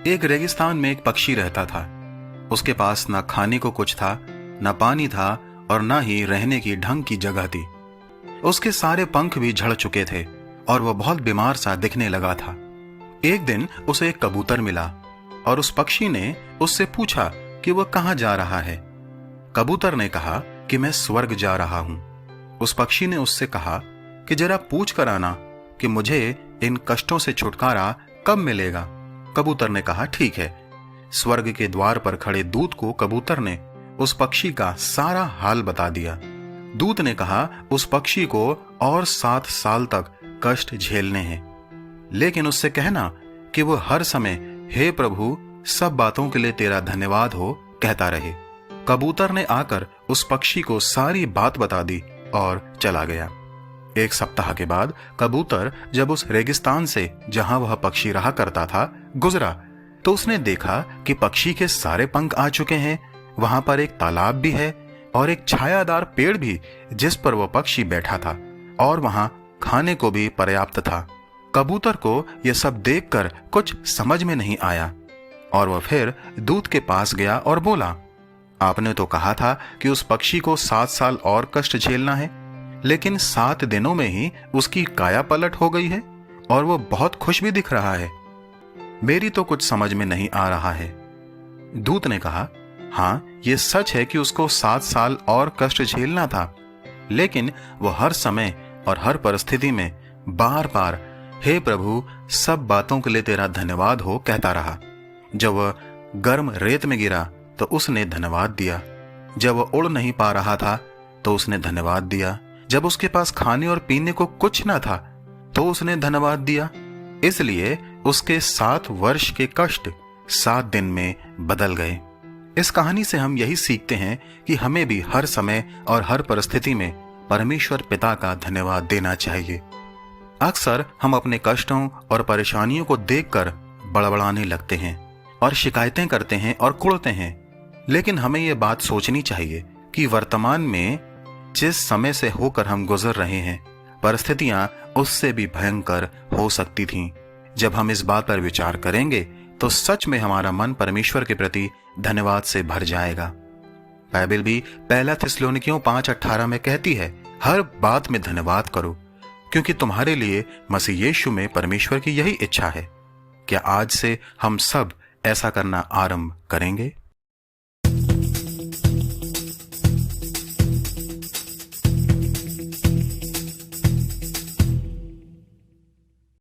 एक रेगिस्तान में एक पक्षी रहता था। उसके पास ना खाने को कुछ था, ना पानी था और ना ही रहने की ढंग की जगह थी। उसके सारे पंख भी झड़ चुके थे और वह बहुत बीमार सा दिखने लगा था। एक दिन उसे एक कबूतर मिला और उस पक्षी ने उससे पूछा कि वह कहाँ जा रहा है। कबूतर ने कहा कि मैं स्वर्ग जा रहा हूं। उस पक्षी ने उससे कहा कि जरा पूछ कर आना कि मुझे इन कष्टों से छुटकारा कब मिलेगा। कबूतर ने कहा ठीक है। स्वर्ग के द्वार पर खड़े दूत को कबूतर ने उस पक्षी का सारा हाल बता दिया। दूत ने कहा उस पक्षी को और 7 साल तक कष्ट झेलने हैं, लेकिन उससे कहना कि वो हर समय हे प्रभु, सब बातों के लिए तेरा धन्यवाद हो कहता रहे। कबूतर ने आकर उस पक्षी को सारी बात बता दी और चला गया। 1 सप्ताह के बाद कबूतर जब उस रेगिस्तान से जहां वह पक्षी रहा करता था गुजरा तो उसने देखा कि पक्षी के सारे पंख आ चुके हैं। वहां पर एक तालाब भी है और एक छायादार पेड़ भी जिस पर वह पक्षी बैठा था, और वहां खाने को भी पर्याप्त था। कबूतर को यह सब देखकर कुछ समझ में नहीं आया और वह फिर दूत के पास गया और बोला, आपने तो कहा था कि उस पक्षी को 7 साल और कष्ट झेलना है, लेकिन 7 दिनों में ही उसकी काया पलट हो गई है और वो बहुत खुश भी दिख रहा है। मेरी तो कुछ समझ में नहीं आ रहा है। दूत ने कहा, हाँ, ये सच है कि उसको 7 साल और कष्ट झेलना था, लेकिन वह हर समय और हर परिस्थिति में बार बार हे प्रभु, सब बातों के लिए तेरा धन्यवाद हो कहता रहा। जब वह गर्म रेत में गिरा तो उसने धन्यवाद दिया। जब वह उड़ नहीं पा रहा था तो उसने धन्यवाद दिया। जब उसके पास खाने और पीने को कुछ न था तो उसने धन्यवाद दिया। इसलिए उसके 7 वर्ष के कष्ट 7 दिन में बदल गए। इस कहानी से हम यही सीखते हैं कि हमें भी हर समय और हर परिस्थिति में परमेश्वर पिता का धन्यवाद देना चाहिए। अक्सर हम अपने कष्टों और परेशानियों को देखकर बड़बड़ाने लगते हैं और शिकायतें करते हैं और कुढ़ते हैं, लेकिन हमें यह बात सोचनी चाहिए कि वर्तमान में जिस समय से होकर हम गुजर रहे हैं, परिस्थितियां उससे भी भयंकर हो सकती थीं। जब हम इस बात पर विचार करेंगे तो सच में हमारा मन परमेश्वर के प्रति धन्यवाद से भर जाएगा। बाइबल भी 1 थिस्सलुनीकियों 5:18 में कहती है, हर बात में धन्यवाद करो, क्योंकि तुम्हारे लिए मसीह यीशु में परमेश्वर की यही इच्छा है। क्या आज से हम सब ऐसा करना आरंभ करेंगे?